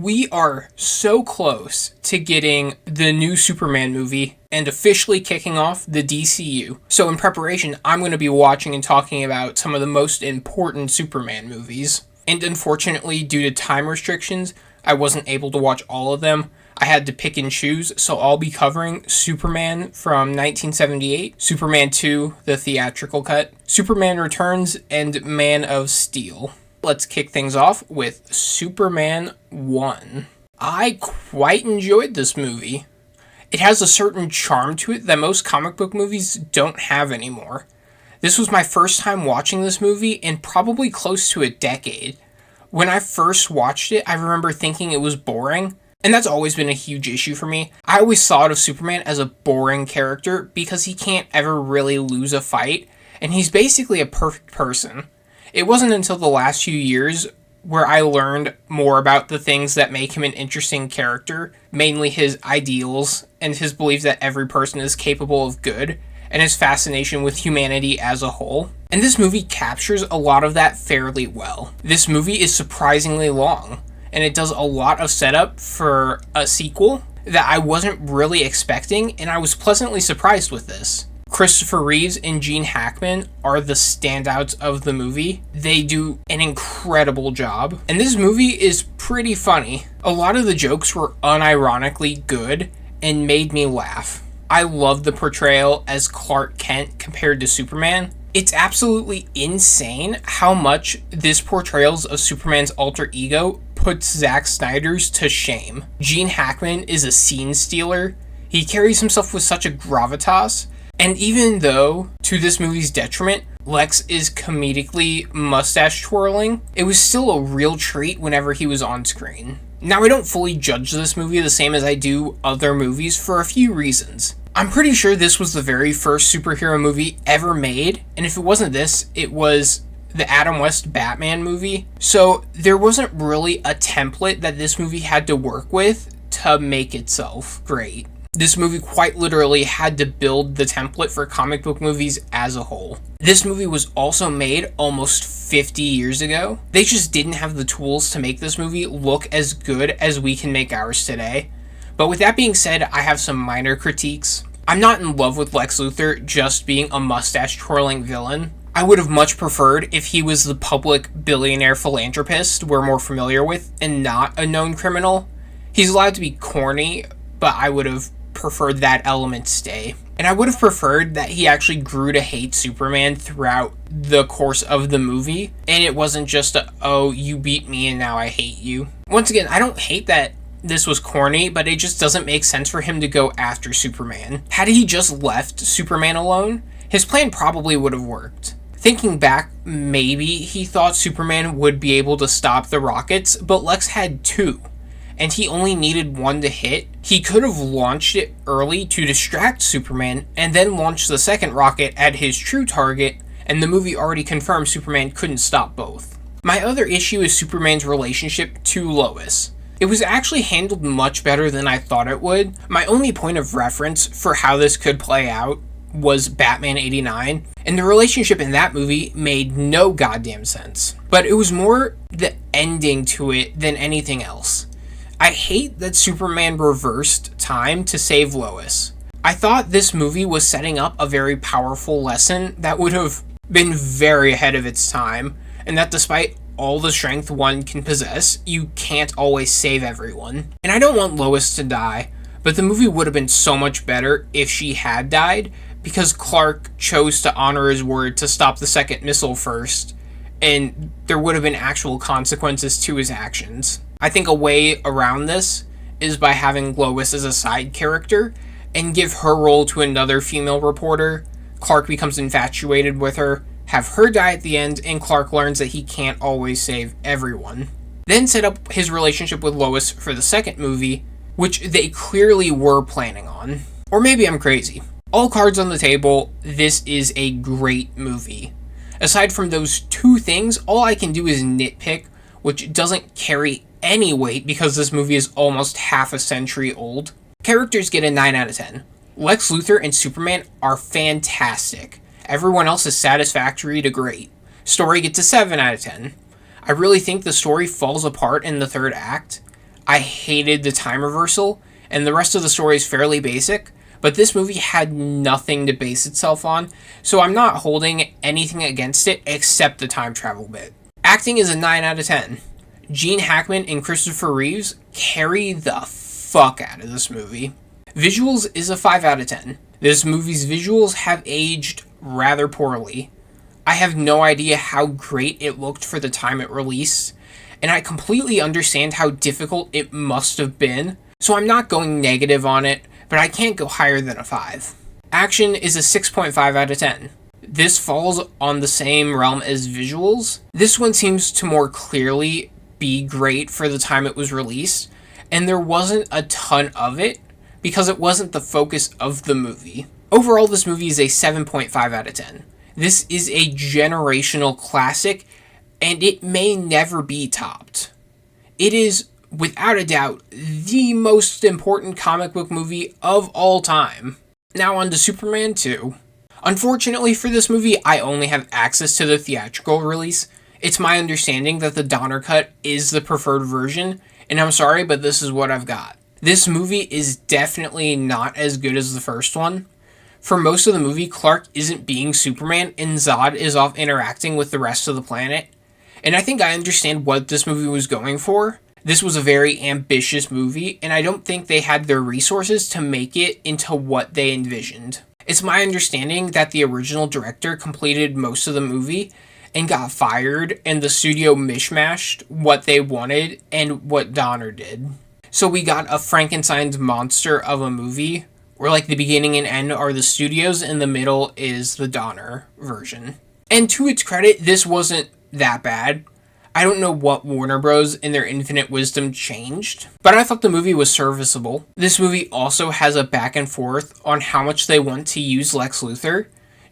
We are so close to getting the new Superman movie and officially kicking off the DCU. So in preparation, I'm going to be watching and talking about some of the most important Superman movies. And unfortunately, due to time restrictions, I wasn't able to watch all of them. I had to pick and choose, so I'll be covering Superman from 1978, Superman 2, the theatrical cut, Superman Returns, and Man of Steel. Let's kick things off with Superman 1. I quite enjoyed this movie. It has a certain charm to it that most comic book movies don't have anymore. This was my first time watching this movie in probably close to a decade. When I first watched it, I remember thinking it was boring, and that's always been a huge issue for me. I always thought of Superman as a boring character because he can't ever really lose a fight, and he's basically a perfect person. It wasn't until the last few years where I learned more about the things that make him an interesting character, mainly his ideals and his belief that every person is capable of good, and his fascination with humanity as a whole. And this movie captures a lot of that fairly well. This movie is surprisingly long, and it does a lot of setup for a sequel that I wasn't really expecting, and I was pleasantly surprised with this. Christopher Reeves and Gene Hackman are the standouts of the movie. They do an incredible job. And this movie is pretty funny. A lot of the jokes were unironically good and made me laugh. I love the portrayal as Clark Kent compared to Superman. It's absolutely insane how much this portrayal of Superman's alter ego puts Zack Snyder's to shame. Gene Hackman is a scene stealer. He carries himself with such a gravitas. And even though, to this movie's detriment, Lex is comedically mustache twirling, it was still a real treat whenever he was on screen. Now, I don't fully judge this movie the same as I do other movies for a few reasons. I'm pretty sure this was the very first superhero movie ever made, and if it wasn't this, it was the Adam West Batman movie. So there wasn't really a template that this movie had to work with to make itself great. This movie quite literally had to build the template for comic book movies as a whole. This movie was also made almost 50 years ago. They just didn't have the tools to make this movie look as good as we can make ours today. But with that being said, I have some minor critiques. I'm not in love with Lex Luthor just being a mustache-twirling villain. I would have much preferred if he was the public billionaire philanthropist we're more familiar with and not a known criminal. He's allowed to be corny, but I would have preferred that element stay. And I would have preferred that he actually grew to hate Superman throughout the course of the movie, and it wasn't just oh, you beat me and now I hate you. Once again, I don't hate that this was corny, but it just doesn't make sense for him to go after Superman. Had he just left Superman alone, his plan probably would have worked. Thinking back, maybe he thought Superman would be able to stop the rockets, but Lex had two, and he only needed one to hit. He could have launched it early to distract Superman, and then launched the second rocket at his true target, and the movie already confirmed Superman couldn't stop both. My other issue is Superman's relationship to Lois. It was actually handled much better than I thought it would. My only point of reference for how this could play out was Batman 89, and the relationship in that movie made no goddamn sense. But it was more the ending to it than anything else. I hate that Superman reversed time to save Lois. I thought this movie was setting up a very powerful lesson that would have been very ahead of its time, and that despite all the strength one can possess, you can't always save everyone. And I don't want Lois to die, but the movie would have been so much better if she had died, because Clark chose to honor his word to stop the second missile first, and there would have been actual consequences to his actions. I think a way around this is by having Lois as a side character and give her role to another female reporter. Clark becomes infatuated with her, have her die at the end, and Clark learns that he can't always save everyone. Then set up his relationship with Lois for the second movie, which they clearly were planning on. Or maybe I'm crazy. All cards on the table, this is a great movie. Aside from those two things, all I can do is nitpick, which doesn't carry any weight because this movie is almost half a century old. Characters get a 9 out of 10. Lex Luthor and Superman are fantastic. Everyone else is satisfactory to great. Story gets a 7 out of 10. I really think the story falls apart in the third act. I hated the time reversal, and the rest of the story is fairly basic, but this movie had nothing to base itself on, so I'm not holding anything against it except the time travel bit. Acting is a 9 out of 10. Gene Hackman and Christopher Reeves carry the fuck out of this movie. Visuals is a 5 out of 10. This movie's visuals have aged rather poorly. I have no idea how great it looked for the time it released, and I completely understand how difficult it must have been, so I'm not going negative on it, but I can't go higher than a 5. Action is a 6.5 out of 10. This falls on the same realm as visuals. This one seems to more clearly be great for the time it was released, and there wasn't a ton of it because it wasn't the focus of the movie. Overall, this movie is a 7.5 out of 10. This is a generational classic, and it may never be topped. It is, without a doubt, the most important comic book movie of all time. Now on to Superman 2. Unfortunately for this movie, I only have access to the theatrical release. It's my understanding that the Donner cut is the preferred version, and I'm sorry, but this is what I've got. This movie is definitely not as good as the first one. For most of the movie, Clark isn't being Superman, and Zod is off interacting with the rest of the planet. And I think I understand what this movie was going for. This was a very ambitious movie, and I don't think they had the resources to make it into what they envisioned. It's my understanding that the original director completed most of the movie and got fired, and the studio mishmashed what they wanted and what Donner did. So we got a Frankenstein's monster of a movie, where like the beginning and end are the studios, and the middle is the Donner version. And to its credit, this wasn't that bad. I don't know what Warner Bros. In their infinite wisdom changed, but I thought the movie was serviceable. This movie also has a back and forth on how much they want to use Lex Luthor.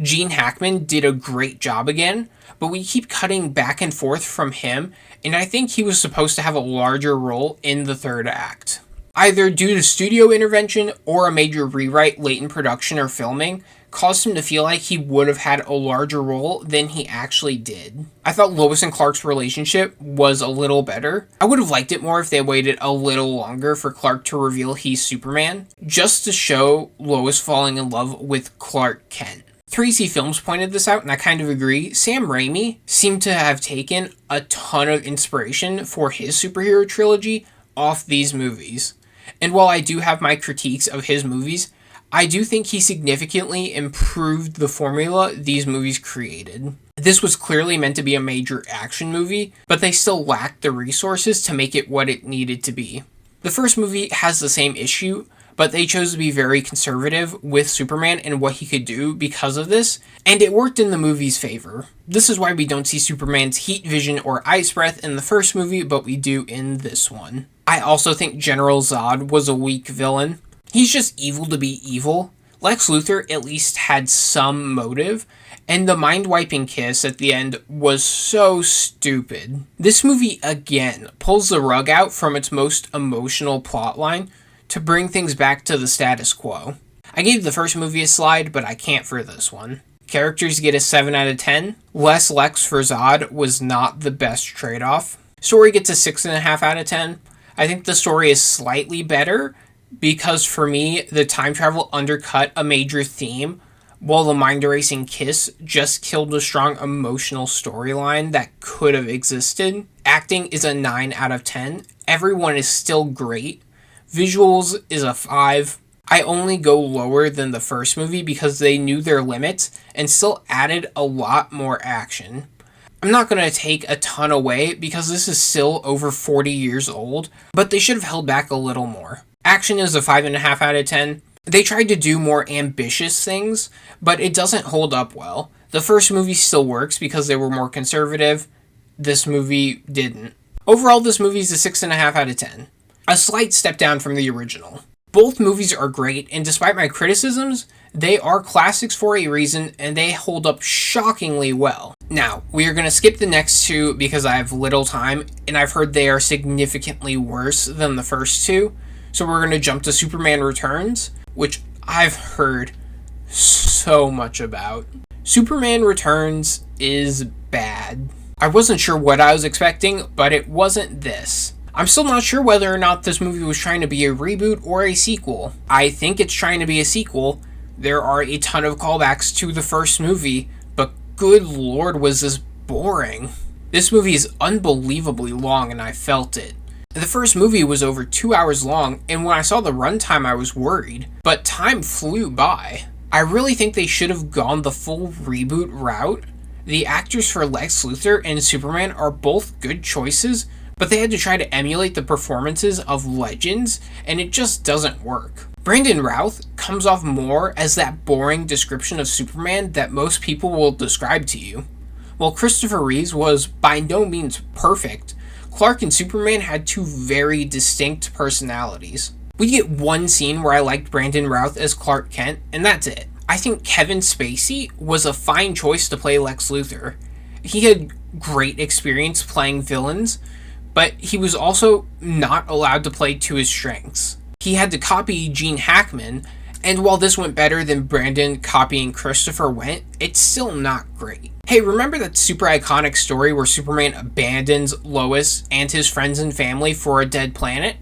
Gene Hackman did a great job again, but we keep cutting back and forth from him, and I think he was supposed to have a larger role in the third act. Either due to studio intervention or a major rewrite late in production or filming, caused him to feel like he would have had a larger role than he actually did. I thought Lois and Clark's relationship was a little better. I would have liked it more if they waited a little longer for Clark to reveal he's Superman, just to show Lois falling in love with Clark Kent. 3C Films pointed this out, and I kind of agree. Sam Raimi seemed to have taken a ton of inspiration for his superhero trilogy off these movies. And while I do have my critiques of his movies, I do think he significantly improved the formula these movies created. This was clearly meant to be a major action movie, but they still lacked the resources to make it what it needed to be. The first movie has the same issue, but they chose to be very conservative with Superman and what he could do because of this, and it worked in the movie's favor. This is why we don't see Superman's heat vision or ice breath in the first movie, but we do in this one. I also think General Zod was a weak villain. He's just evil to be evil. Lex Luthor at least had some motive, and the mind-wiping kiss at the end was so stupid. This movie, again, pulls the rug out from its most emotional plotline to bring things back to the status quo. I gave the first movie a slide, but I can't for this one. Characters get a 7 out of 10. Less Lex for Zod was not the best trade-off. Story gets a 6.5 out of 10. I think the story is slightly better, because for me, the time travel undercut a major theme, while the mind-erasing kiss just killed a strong emotional storyline that could have existed. Acting is a 9 out of 10. Everyone is still great. Visuals is a 5. I only go lower than the first movie because they knew their limits and still added a lot more action. I'm not going to take a ton away because this is still over 40 years old, but they should have held back a little more. Action is a 5.5 out of 10. They tried to do more ambitious things, but it doesn't hold up well. The first movie still works because they were more conservative. This movie didn't. Overall, this movie is a 6.5 out of 10. A slight step down from the original. Both movies are great, and despite my criticisms, they are classics for a reason, and they hold up shockingly well. Now, we are going to skip the next two because I have little time, and I've heard they are significantly worse than the first two. So we're going to jump to Superman Returns, which I've heard so much about. Superman Returns is bad. I wasn't sure what I was expecting, but it wasn't this. I'm still not sure whether or not this movie was trying to be a reboot or a sequel. I think it's trying to be a sequel. There are a ton of callbacks to the first movie, but good lord was this boring. This movie is unbelievably long and I felt it. The first movie was over 2 hours long, and when I saw the runtime I was worried, but time flew by. I really think they should have gone the full reboot route. The actors for Lex Luthor and Superman are both good choices, but they had to try to emulate the performances of legends, and it just doesn't work. Brandon Routh comes off more as that boring description of Superman that most people will describe to you. While Christopher Reeves was by no means perfect, Clark and Superman had two very distinct personalities. We get one scene where I liked Brandon Routh as Clark Kent, and that's it. I think Kevin Spacey was a fine choice to play Lex Luthor. He had great experience playing villains, but he was also not allowed to play to his strengths. He had to copy Gene Hackman, and while this went better than Brandon copying Christopher went, it's still not great. Hey, remember that super iconic story where Superman abandons Lois and his friends and family for a dead planet?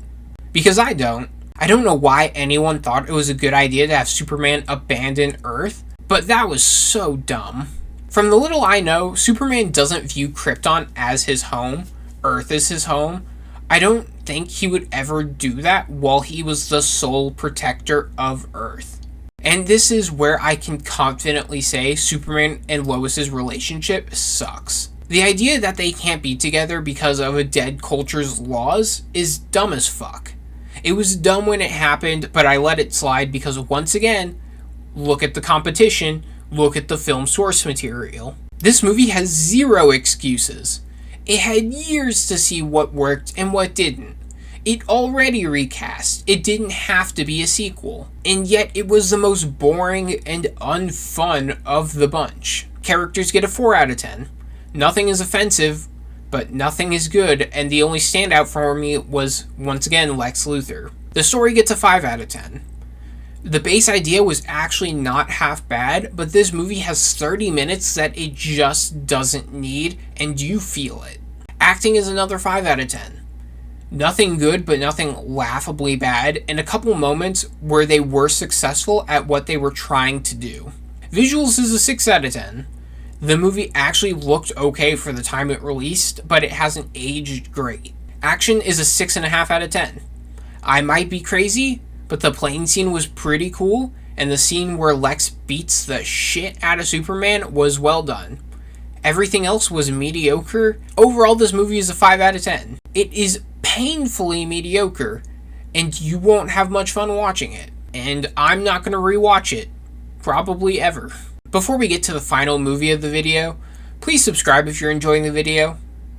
Because I don't. I don't know why anyone thought it was a good idea to have Superman abandon Earth, but that was so dumb. From the little I know, Superman doesn't view Krypton as his home. Earth is his home. I don't think he would ever do that while he was the sole protector of Earth. And this is where I can confidently say Superman and Lois's relationship sucks. The idea that they can't be together because of a dead culture's laws is dumb as fuck. It was dumb when it happened, but I let it slide because once again, look at the competition, look at the film source material. This movie has zero excuses. It had years to see what worked and what didn't. It already recast. It didn't have to be a sequel. And yet it was the most boring and unfun of the bunch. Characters get a 4 out of 10. Nothing is offensive, but nothing is good, and the only standout for me was, once again, Lex Luthor. The story gets a 5 out of 10. The base idea was actually not half bad, but this movie has 30 minutes that it just doesn't need, and you feel it. Acting is another 5 out of 10. Nothing good, but nothing laughably bad, and a couple moments where they were successful at what they were trying to do. Visuals is a 6 out of 10. The movie actually looked okay for the time it released, but it hasn't aged great. Action is a 6.5 out of 10. I might be crazy, but the plane scene was pretty cool, and the scene where Lex beats the shit out of Superman was well done. Everything else was mediocre. Overall, this movie is a 5 out of 10. It is painfully mediocre, and you won't have much fun watching it. And I'm not going to rewatch it. Probably ever. Before we get to the final movie of the video, please subscribe if you're enjoying the video,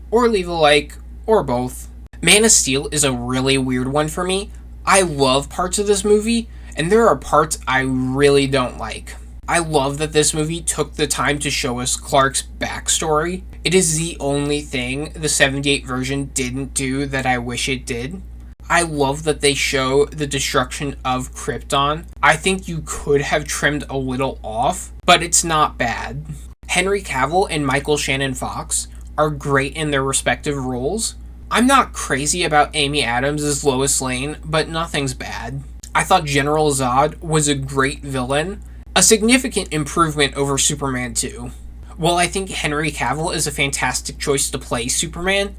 or leave a like, or both. Man of Steel is a really weird one for me. I love parts of this movie, and there are parts I really don't like. I love that this movie took the time to show us Clark's backstory. It is the only thing the 78 version didn't do that I wish it did. I love that they show the destruction of Krypton. I think you could have trimmed a little off, but it's not bad. Henry Cavill and Michael Shannon Fox are great in their respective roles. I'm not crazy about Amy Adams as Lois Lane, but nothing's bad. I thought General Zod was a great villain, a significant improvement over Superman 2. While I think Henry Cavill is a fantastic choice to play Superman,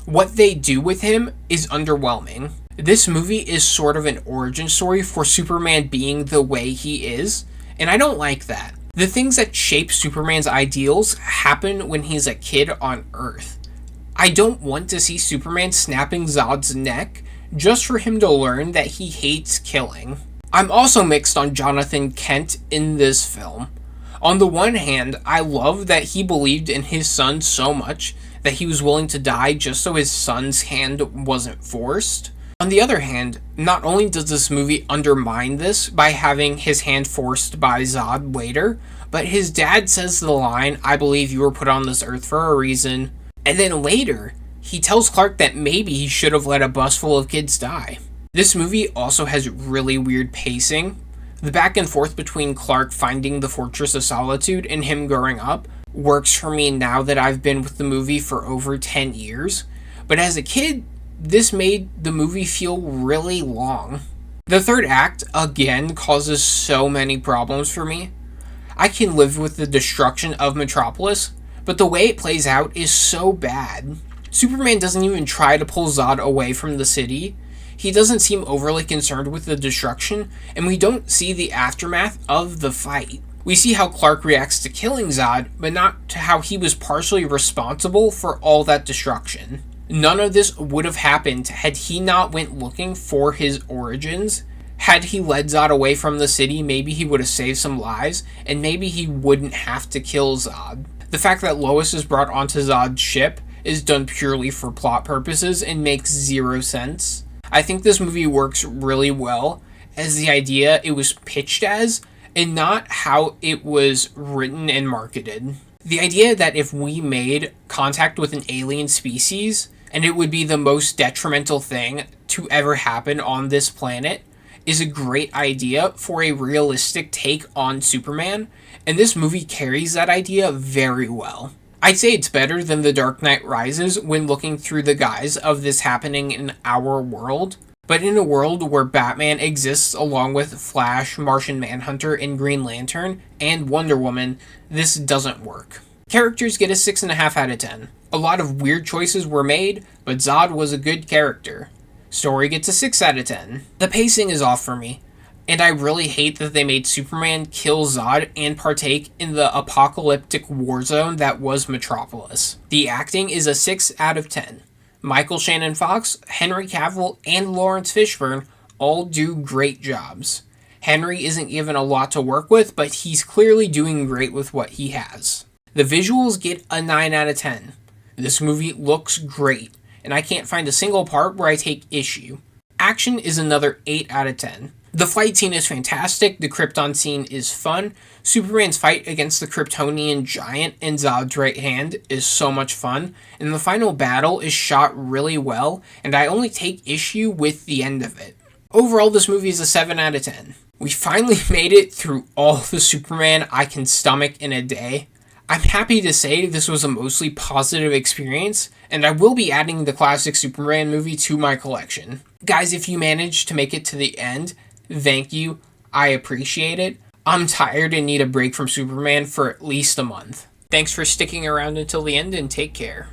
what they do with him is underwhelming. This movie is sort of an origin story for Superman being the way he is, and I don't like that. The things that shape Superman's ideals happen when he's a kid on Earth. I don't want to see Superman snapping Zod's neck just for him to learn that he hates killing. I'm also mixed on Jonathan Kent in this film. On the one hand, I love that he believed in his son so much that he was willing to die just so his son's hand wasn't forced. On the other hand, not only does this movie undermine this by having his hand forced by Zod later, but his dad says the line, "I believe you were put on this earth for a reason," and then later, he tells Clark that maybe he should have let a bus full of kids die. This movie also has really weird pacing. The back and forth between Clark finding the Fortress of Solitude and him growing up works for me now that I've been with the movie for over 10 years. But as a kid, this made the movie feel really long. The third act, again, causes so many problems for me. I can live with the destruction of Metropolis, but the way it plays out is so bad. Superman doesn't even try to pull Zod away from the city. He doesn't seem overly concerned with the destruction, and we don't see the aftermath of the fight. We see how Clark reacts to killing Zod, but not to how he was partially responsible for all that destruction. None of this would have happened had he not went looking for his origins. Had he led Zod away from the city, maybe he would have saved some lives, and maybe he wouldn't have to kill Zod. The fact that Lois is brought onto Zod's ship is done purely for plot purposes and makes zero sense. I think this movie works really well as the idea it was pitched as, and not how it was written and marketed. The idea that if we made contact with an alien species, and it would be the most detrimental thing to ever happen on this planet, is a great idea for a realistic take on Superman, and this movie carries that idea very well. I'd say it's better than The Dark Knight Rises when looking through the guise of this happening in our world, but in a world where Batman exists along with Flash, Martian Manhunter, and Green Lantern, and Wonder Woman, this doesn't work. Characters get a 6.5 out of 10. A lot of weird choices were made, but Zod was a good character. Story gets a 6 out of 10. The pacing is off for me, and I really hate that they made Superman kill Zod and partake in the apocalyptic war zone that was Metropolis. The acting is a 6 out of 10. Michael Shannon Fox, Henry Cavill, and Lawrence Fishburne all do great jobs. Henry isn't given a lot to work with, but he's clearly doing great with what he has. The visuals get a 9 out of 10. This movie looks great, and I can't find a single part where I take issue. Action is another 8 out of 10. The fight scene is fantastic, the Krypton scene is fun, Superman's fight against the Kryptonian giant and Zod's right hand is so much fun, and the final battle is shot really well, and I only take issue with the end of it. Overall, this movie is a 7 out of 10. We finally made it through all the Superman I can stomach in a day. I'm happy to say this was a mostly positive experience, and I will be adding the classic Superman movie to my collection. Guys, if you managed to make it to the end, thank you. I appreciate it. I'm tired and need a break from Superman for at least a month. Thanks for sticking around until the end, and take care.